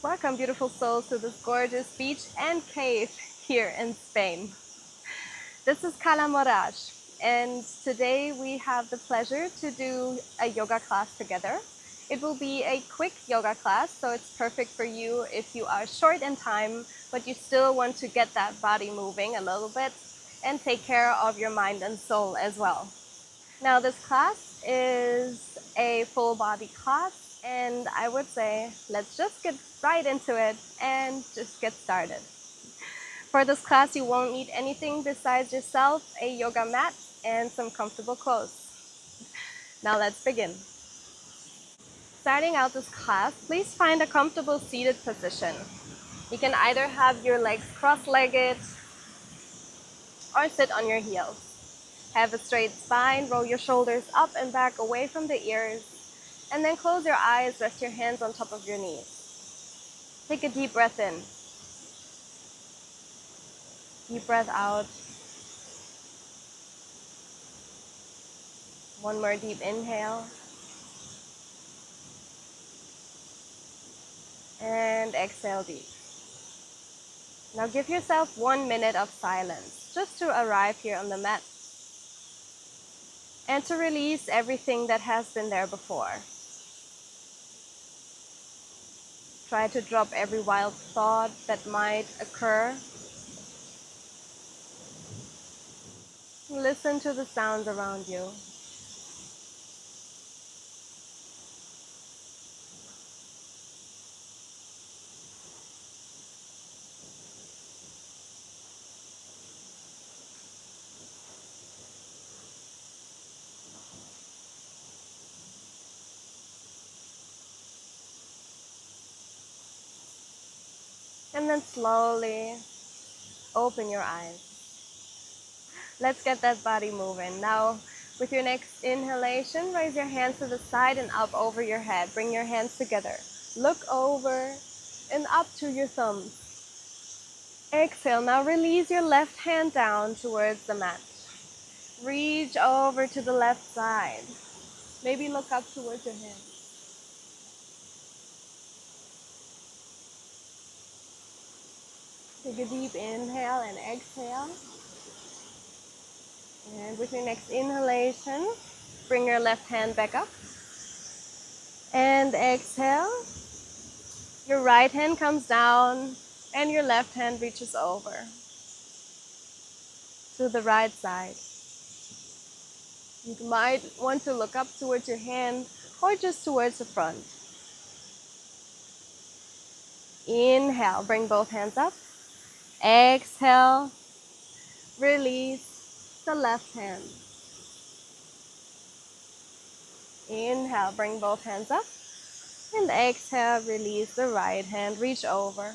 Welcome, beautiful souls, to this gorgeous beach and cave here in Spain. This is Cala Moraj, and today we have the pleasure to do a yoga class together. It will be a quick yoga class, so it's perfect for you if you are short in time, but you still want to get that body moving a little bit and take care of your mind and soul as well. Now, this class is a full body class, and I would say let's just get right into it and just get started. For this class, you won't need anything besides yourself, a yoga mat, and some comfortable clothes. Now let's begin. Starting out this class, please find a comfortable seated position. You can either have your legs cross-legged or sit on your heels. Have a straight spine, roll your shoulders up and back away from the ears, and then close your eyes, rest your hands on top of your knees. Take a deep breath in. Deep breath out. One more deep inhale. And exhale deep. Now give yourself 1 minute of silence, just to arrive here on the mat and to release everything that has been there before. Try to drop every wild thought that might occur. Listen to the sounds around you. And then slowly open your eyes. Let's get that body moving. Now, with your next inhalation, raise your hands to the side and up over your head. Bring your hands together. Look over and up to your thumbs. Exhale. Now release your left hand down towards the mat. Reach over to the left side. Maybe look up towards your hand. Take a deep inhale and exhale. And with your next inhalation, bring your left hand back up. And exhale. Your right hand comes down and your left hand reaches over to the right side. You might want to look up towards your hand or just towards the front. Inhale, bring both hands up. Exhale, release the left hand. Inhale, bring both hands up. And exhale, release the right hand, reach over.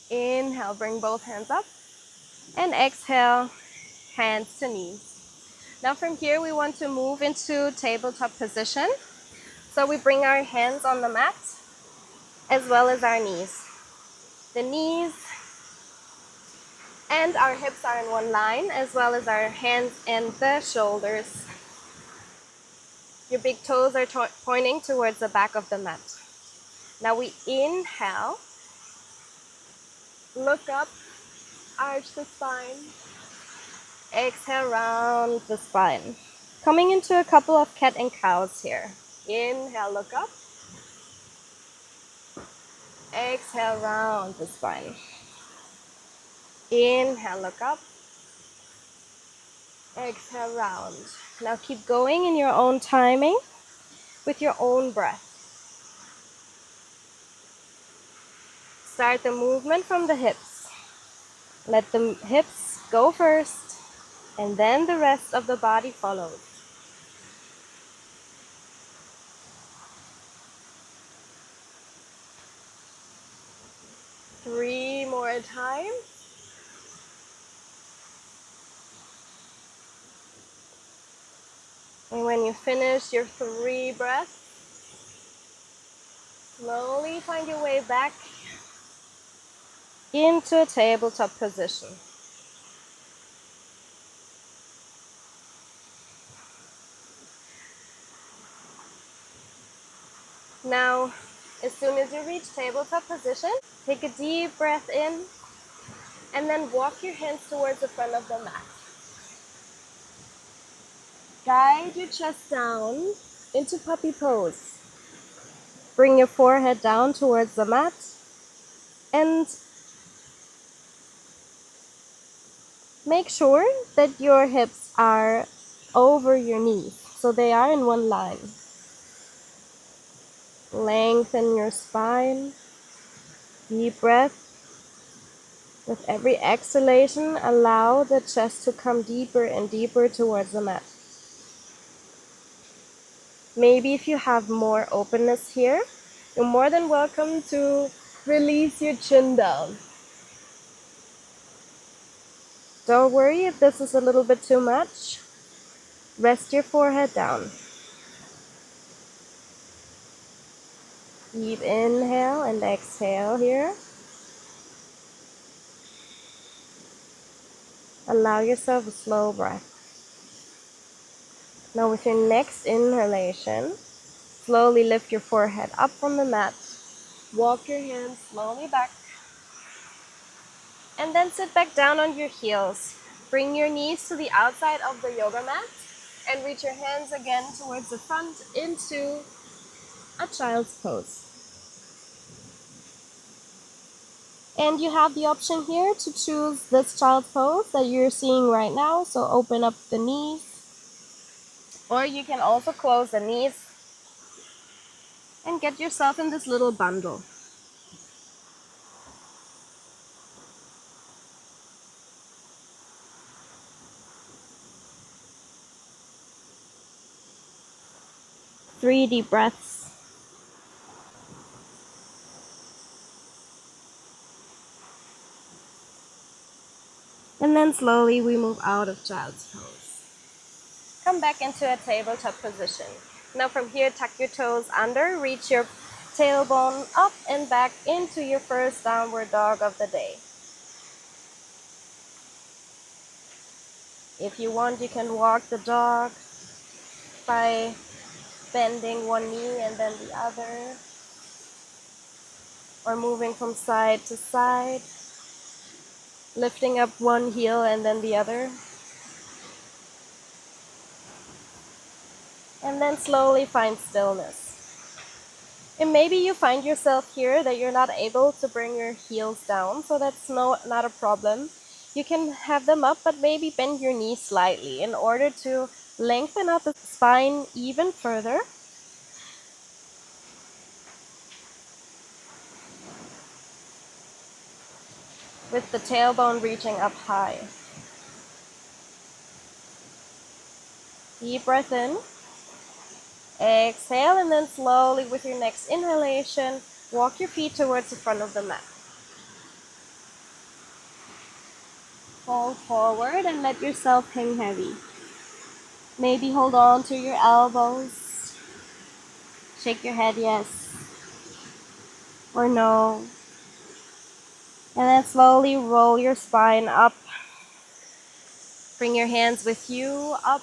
Inhale, bring both hands up. And exhale, hands to knees. Now from here, we want to move into tabletop position. So we bring our hands on the mat as well as our knees. The knees and our hips are in one line, as well as our hands and the shoulders. Your big toes are pointing towards the back of the mat. Now we inhale, look up, arch the spine. Exhale, round the spine. Coming into a couple of cat and cows here. Inhale, look up. Exhale, round the spine. Inhale, look up. Exhale, round. Now keep going in your own timing with your own breath. Start the movement from the hips. Let the hips go first, and then the rest of the body follows. Three more times. And when you finish your 3 breaths, slowly find your way back into a tabletop position. Now, as soon as you reach tabletop position, take a deep breath in and then walk your hands towards the front of the mat. Guide your chest down into puppy pose. Bring your forehead down towards the mat and make sure that your hips are over your knees, so they are in one line. Lengthen your spine. Deep breath. With every exhalation, allow the chest to come deeper and deeper towards the mat. Maybe if you have more openness here, you're more than welcome to release your chin down. Don't worry if this is a little bit too much. Rest your forehead down. Deep inhale and exhale here. Allow yourself a slow breath. Now with your next inhalation, slowly lift your forehead up from the mat. Walk your hands slowly back. And then sit back down on your heels. Bring your knees to the outside of the yoga mat and reach your hands again towards the front into a child's pose. And you have the option here to choose this child's pose that you're seeing right now. So open up the knees, or you can also close the knees and get yourself in this little bundle. Three deep breaths. And then slowly we move out of child's pose. Come back into a tabletop position. Now from here, tuck your toes under, reach your tailbone up and back into your first downward dog of the day. If you want, you can walk the dog by bending one knee and then the other, or moving from side to side, lifting up one heel and then the other. And then slowly find stillness. And maybe you find yourself here that you're not able to bring your heels down, so that's not a problem. You can have them up, but maybe bend your knees slightly in order to lengthen out the spine even further. With the tailbone reaching up high. Deep breath in. Exhale, and then slowly with your next inhalation, walk your feet towards the front of the mat. Fall forward and let yourself hang heavy. Maybe hold on to your elbows. Shake your head yes or no. And then slowly roll your spine up. Bring your hands with you up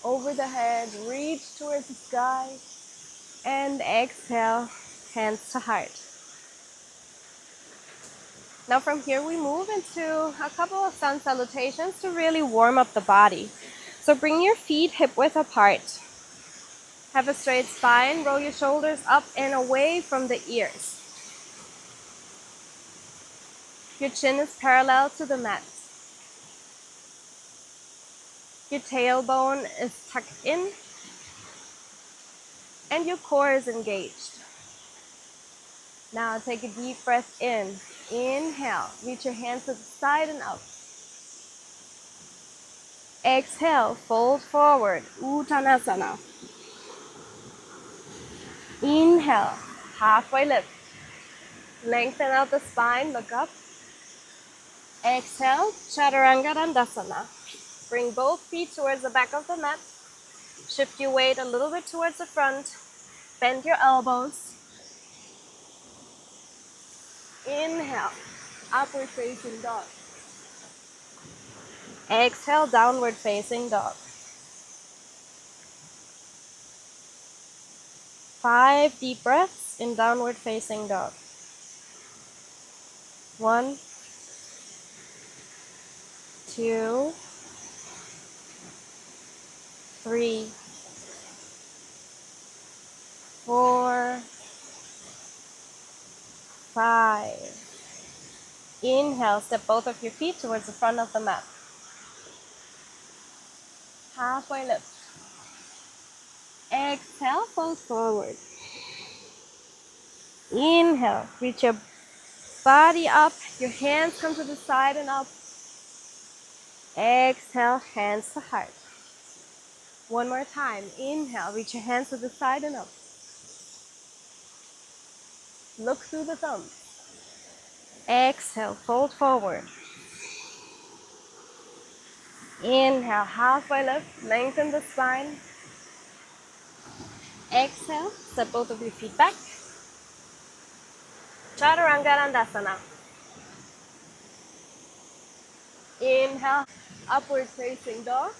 over the head. Reach towards the sky. And exhale, hands to heart. Now from here we move into a couple of sun salutations to really warm up the body. So bring your feet hip width apart. Have a straight spine, roll your shoulders up and away from the ears. Your chin is parallel to the mat. Your tailbone is tucked in and your core is engaged. Now take a deep breath in. Inhale, reach your hands to the side and out. Exhale, fold forward, Uttanasana. Inhale, halfway lift. Lengthen out the spine, look up. Exhale, Chaturanga Dandasana. Bring both feet towards the back of the mat. Shift your weight a little bit towards the front. Bend your elbows. Inhale, upward facing dog. Exhale, downward facing dog. 5 deep breaths in downward facing dog. 1, 2, 3, 4, 5. Inhale, step both of your feet towards the front of the mat. Halfway lift. Exhale, fold forward. Inhale, reach your body up, your hands come to the side and up. Exhale, hands to heart. One more time. Inhale, reach your hands to the side and up. Look through the thumbs. Exhale, fold forward. Inhale, halfway lift, lengthen the spine. Exhale, step both of your feet back. Chaturanga. Inhale, upward facing dog.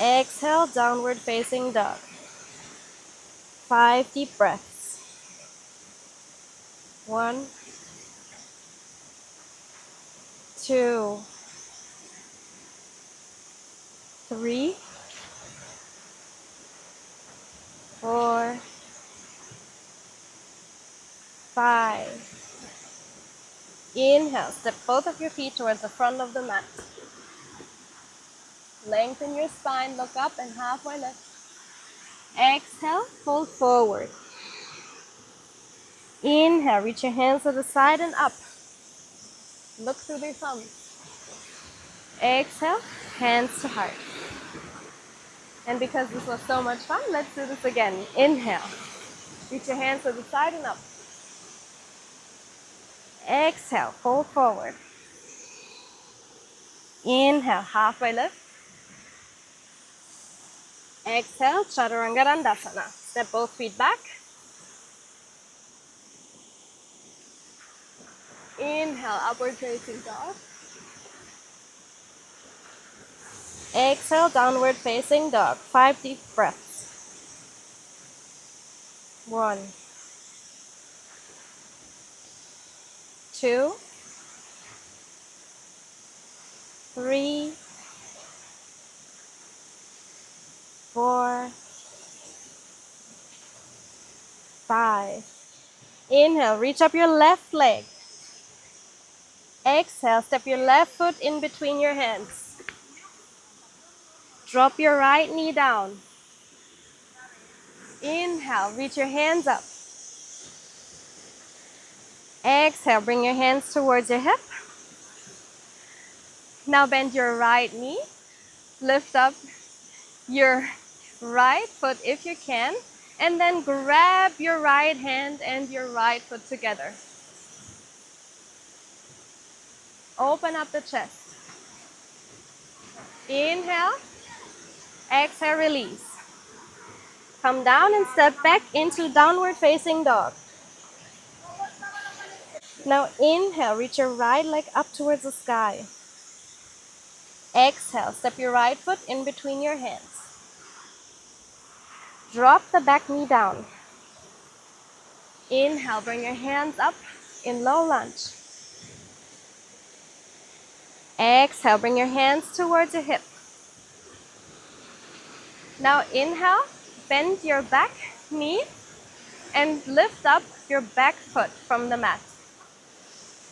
Exhale, downward facing dog. 5 deep breaths. 1, 2, 3, 4, 5. Inhale, step both of your feet towards the front of the mat. Lengthen your spine, look up and halfway lift. Exhale, fold forward. Inhale, reach your hands to the side and up. Look through the thumbs. Exhale, hands to heart. And because this was so much fun, let's do this again. Inhale, reach your hands to the side and up. Exhale, fold forward. Inhale, halfway lift. Exhale, Chaturanga. Step both feet back. Inhale, upward facing dog. Exhale, downward facing dog. 5 deep breaths. 1, 2, 3, 4, 5. Inhale, reach up your left leg. Exhale, step your left foot in between your hands. Drop your right knee down. Inhale, reach your hands up. Exhale, bring your hands towards your hip. Now bend your right knee. Lift up your right foot if you can. And then grab your right hand and your right foot together. Open up the chest. Inhale. Exhale, release. Come down and step back into downward facing dog. Now inhale, reach your right leg up towards the sky. Exhale, step your right foot in between your hands. Drop the back knee down. Inhale, bring your hands up in low lunge. Exhale, bring your hands towards your hip. Now inhale, bend your back knee and lift up your back foot from the mat.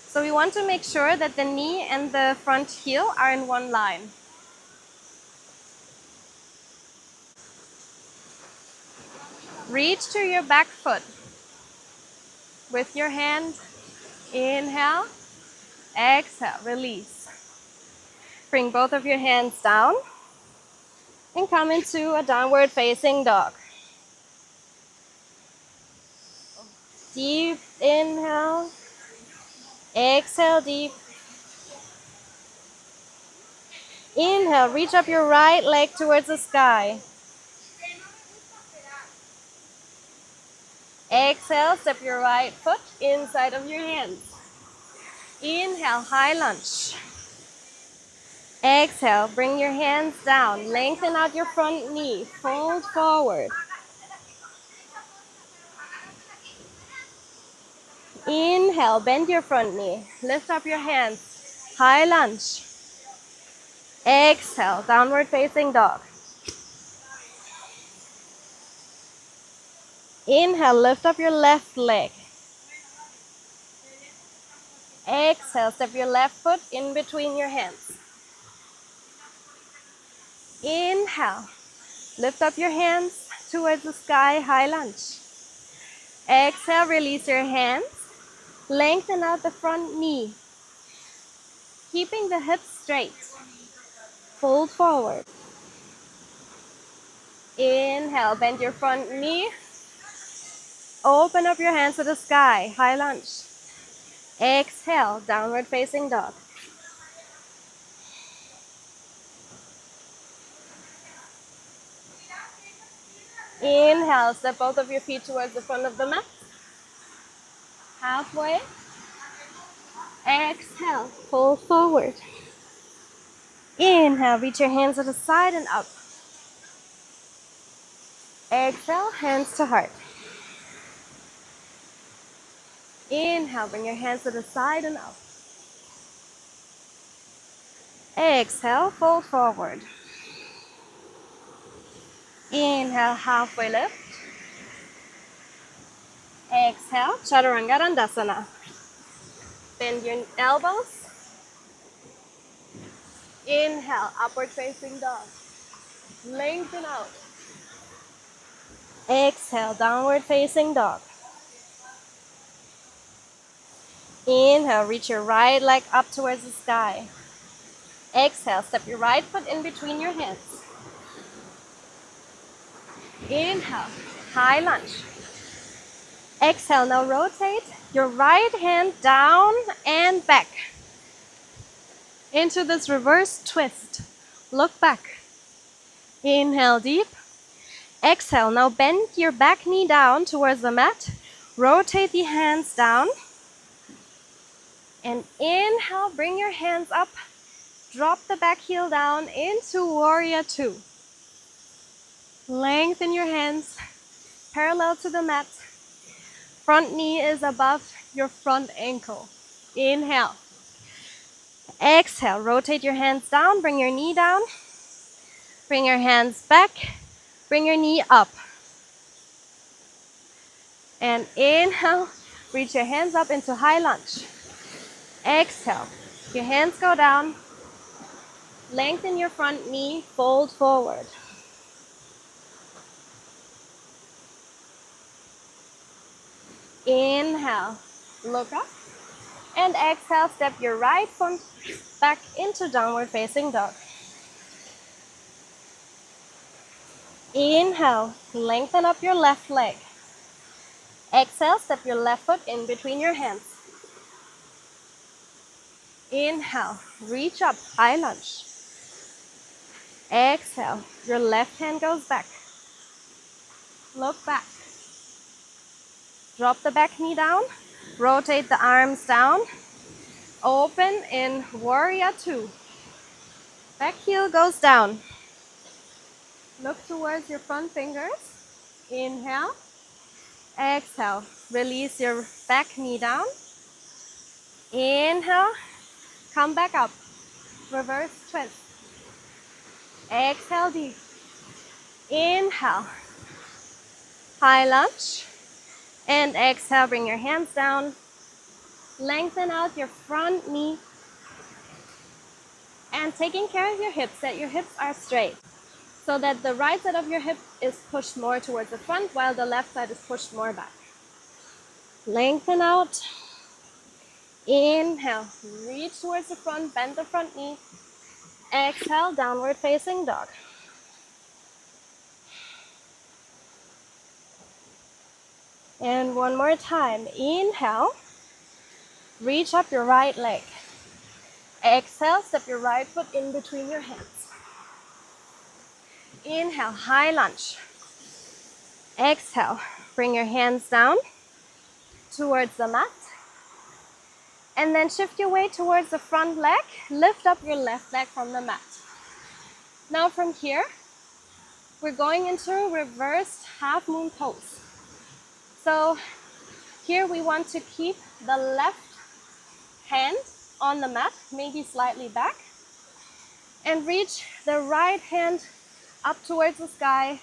So we want to make sure that the knee and the front heel are in one line. Reach to your back foot with your hand. Inhale, exhale, release. Bring both of your hands down and come into a downward facing dog. Deep inhale, exhale deep. Inhale, reach up your right leg towards the sky. Exhale, step your right foot inside of your hands. Inhale, high lunge. Exhale, bring your hands down. Lengthen out your front knee. Fold forward. Inhale, bend your front knee. Lift up your hands. High lunge. Exhale, downward facing dog. Inhale, lift up your left leg. Exhale, step your left foot in between your hands. Inhale, lift up your hands towards the sky, high lunge. Exhale, release your hands. Lengthen out the front knee, keeping the hips straight. Fold forward. Inhale, bend your front knee. Open up your hands to the sky, high lunge. Exhale, downward facing dog. Inhale, step both of your feet towards the front of the mat. Halfway. Exhale, fold forward. Inhale, reach your hands to the side and up. Exhale, hands to heart. Inhale, bring your hands to the side and up. Exhale, fold forward. Inhale, halfway lift. Exhale, Chaturanga Dandasana. Bend your elbows. Inhale, upward facing dog. Lengthen out. Exhale, downward facing dog. Inhale, reach your right leg up towards the sky. Exhale, step your right foot in between your hands. Inhale, high lunge. Exhale, now rotate your right hand down and back into this reverse twist. Look back. Inhale deep. Exhale, now bend your back knee down towards the mat. Rotate the hands down. And inhale, bring your hands up. Drop the back heel down into Warrior Two. Lengthen your hands parallel to the mat. Front knee is above your front ankle. Inhale. Exhale, rotate your hands down, bring your knee down. Bring your hands back, bring your knee up. And inhale, reach your hands up into high lunge. Exhale, your hands go down. Lengthen your front knee, fold forward. Inhale, look up. And exhale, step your right foot back into downward facing dog. Inhale, lengthen up your left leg. Exhale, step your left foot in between your hands. Inhale, reach up, high lunge. Exhale, your left hand goes back. Look back. Drop the back knee down. Rotate the arms down. Open in Warrior Two. Back heel goes down. Look towards your front fingers. Inhale. Exhale. Release your back knee down. Inhale. Come back up. Reverse twist. Exhale deep. Inhale. High lunge. And exhale, bring your hands down. Lengthen out your front knee. And taking care of your hips, that your hips are straight. So that the right side of your hip is pushed more towards the front while the left side is pushed more back. Lengthen out. Inhale, reach towards the front, bend the front knee. Exhale, downward facing dog. And one more time. Inhale, reach up your right leg. Exhale, step your right foot in between your hands. Inhale, high lunge. Exhale, bring your hands down towards the mat. And then shift your weight towards the front leg. Lift up your left leg from the mat. Now from here, we're going into reversed half moon pose. So here we want to keep the left hand on the mat, maybe slightly back, and reach the right hand up towards the sky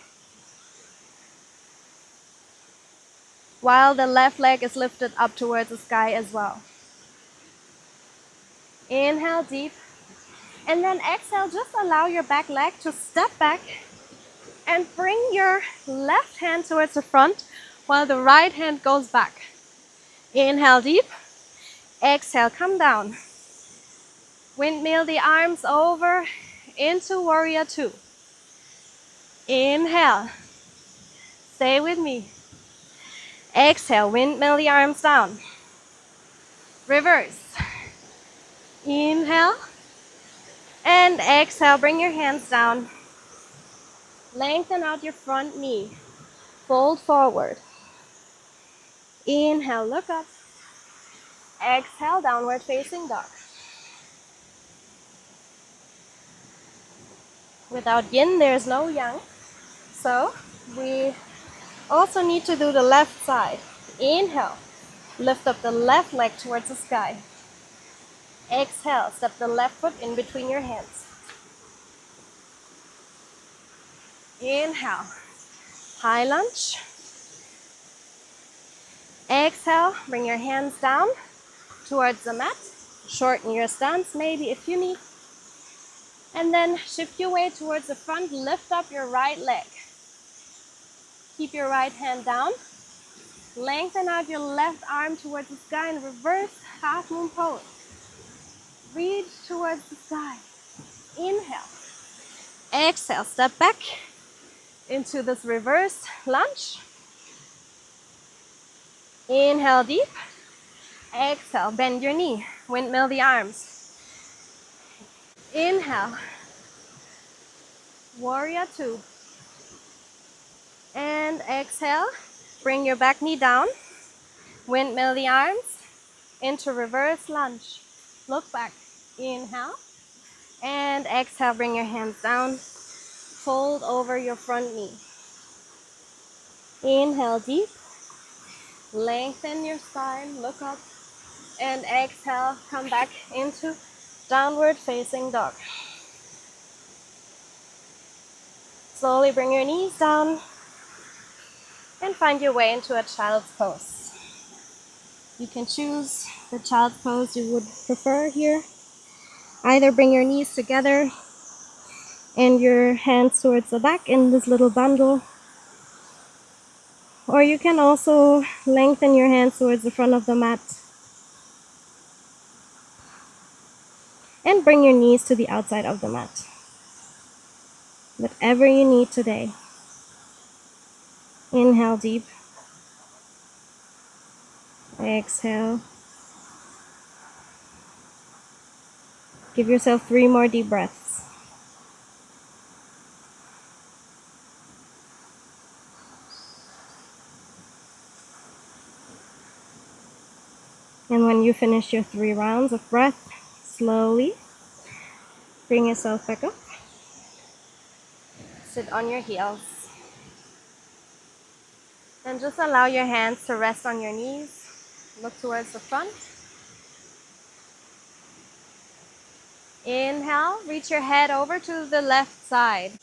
while the left leg is lifted up towards the sky as well. Inhale deep, and then exhale, just allow your back leg to step back and bring your left hand towards the front while the right hand goes back. Inhale deep, exhale, come down. Windmill the arms over into warrior two. Inhale, stay with me. Exhale, windmill the arms down. Reverse. Inhale and exhale, bring your hands down. Lengthen out your front knee. Fold forward. Inhale, look up. Exhale, downward facing dog. Without yin, there's no yang. So we also need to do the left side. Inhale, lift up the left leg towards the sky. Exhale, step the left foot in between your hands. Inhale, high lunge. Exhale, bring your hands down towards the mat. Shorten your stance maybe if you need. And then shift your weight towards the front. Lift up your right leg. Keep your right hand down. Lengthen out your left arm towards the sky and reverse half moon pose. Reach towards the sky. Inhale. Exhale, step back into this reverse lunge. Inhale deep. Exhale, bend your knee. Windmill the arms. Inhale. Warrior two. And exhale. Bring your back knee down. Windmill the arms into reverse lunge. Look back. Inhale. And exhale, bring your hands down. Fold over your front knee. Inhale deep. Lengthen your spine. Look up. And exhale, come back into downward facing dog. Slowly bring your knees down and find your way into a child's pose. You can choose the child's pose you would prefer here. Either bring your knees together and your hands towards the back in this little bundle, or you can also lengthen your hands towards the front of the mat and bring your knees to the outside of the mat. Whatever you need today. Inhale deep. Exhale. Give yourself 3 more deep breaths. And when you finish your 3 rounds of breath, slowly bring yourself back up. Sit on your heels. And just allow your hands to rest on your knees. Look towards the front. Inhale, reach your head over to the left side.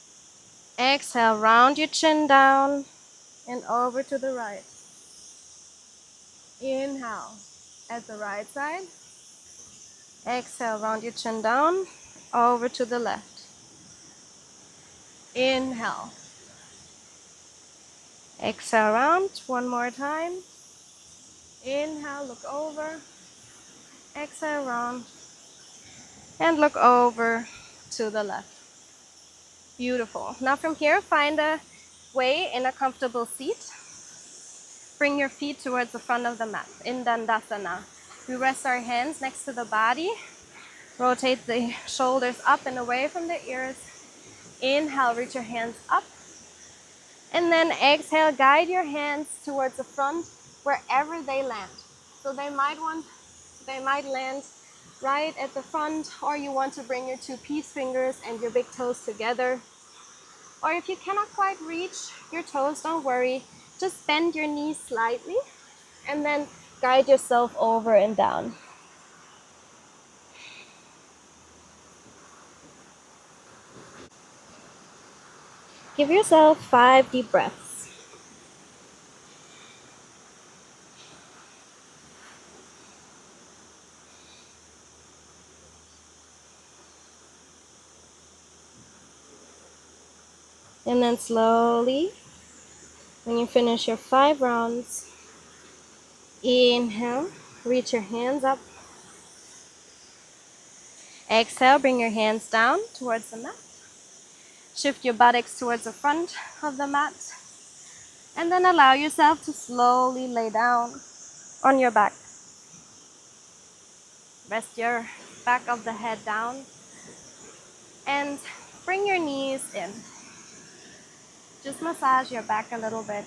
Exhale, round your chin down and over to the right. Inhale, at the right side. Exhale, round your chin down, over to the left. Inhale. Exhale, round, 1 more time. Inhale, look over. Exhale, round. And look over to the left. Beautiful. Now from here, find a way in a comfortable seat. Bring your feet towards the front of the mat in Dandasana. We rest our hands next to the body. Rotate the shoulders up and away from the ears. Inhale, reach your hands up. And then exhale, guide your hands towards the front wherever they land. So they might want They might land right at the front, or you want to bring your two peace fingers and your big toes together. Or if you cannot quite reach your toes, don't worry. Just bend your knees slightly and then guide yourself over and down. Give yourself 5 deep breaths. And then slowly, when you finish your 5 rounds, inhale, reach your hands up. Exhale, bring your hands down towards the mat. Shift your buttocks towards the front of the mat. And then allow yourself to slowly lay down on your back. Rest your back of the head down and bring your knees in. Just massage your back a little bit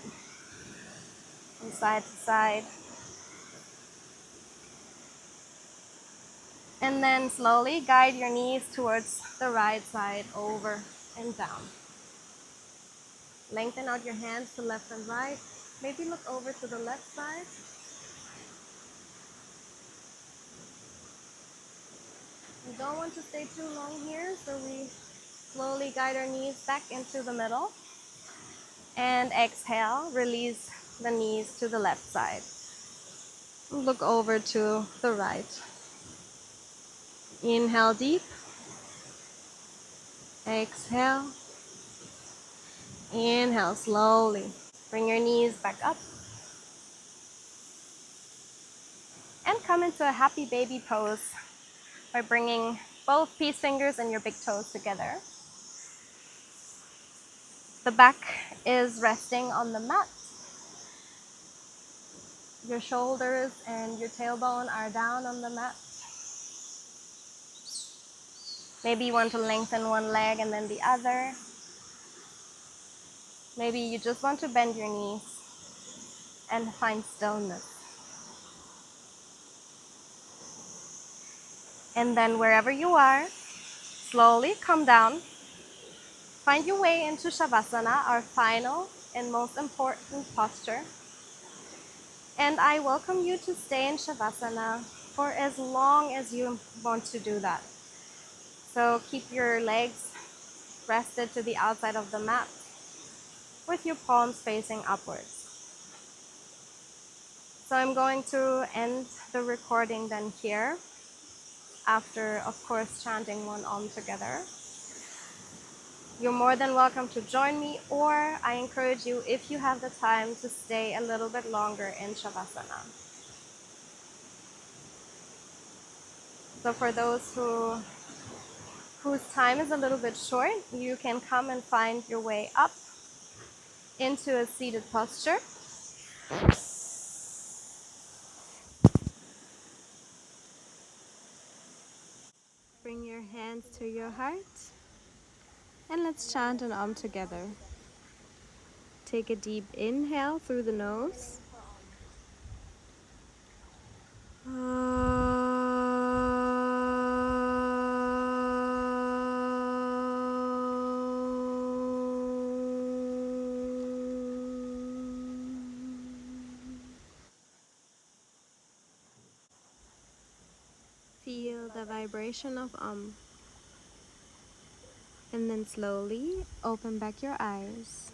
from side to side. And then slowly guide your knees towards the right side, over and down. Lengthen out your hands to left and right. Maybe look over to the left side. We don't want to stay too long here, so we slowly guide our knees back into the middle. And exhale, release the knees to the left side. Look over to the right. Inhale deep. Exhale. Inhale slowly. Bring your knees back up. And come into a happy baby pose by bringing both peace fingers and your big toes together. The back is resting on the mat. Your shoulders and your tailbone are down on the mat. Maybe you want to lengthen one leg and then the other. Maybe you just want to bend your knees and find stillness. And then wherever you are, slowly come down. Find your way into Shavasana, our final and most important posture. And I welcome you to stay in Shavasana for as long as you want to do that. So keep your legs rested to the outside of the mat with your palms facing upwards. So I'm going to end the recording then here, after of course chanting one Om together. You're more than welcome to join me, or I encourage you, if you have the time, to stay a little bit longer in Shavasana. So for those whose time is a little bit short, you can come and find your way up into a seated posture. Bring your hands to your heart and let's chant an Om together. Take a deep inhale through the nose. Feel the vibration of Om. And then slowly open back your eyes.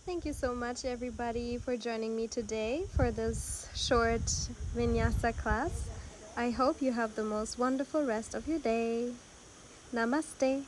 Thank you so much everybody for joining me today for this short Vinyasa class. I hope you have the most wonderful rest of your day. Namaste.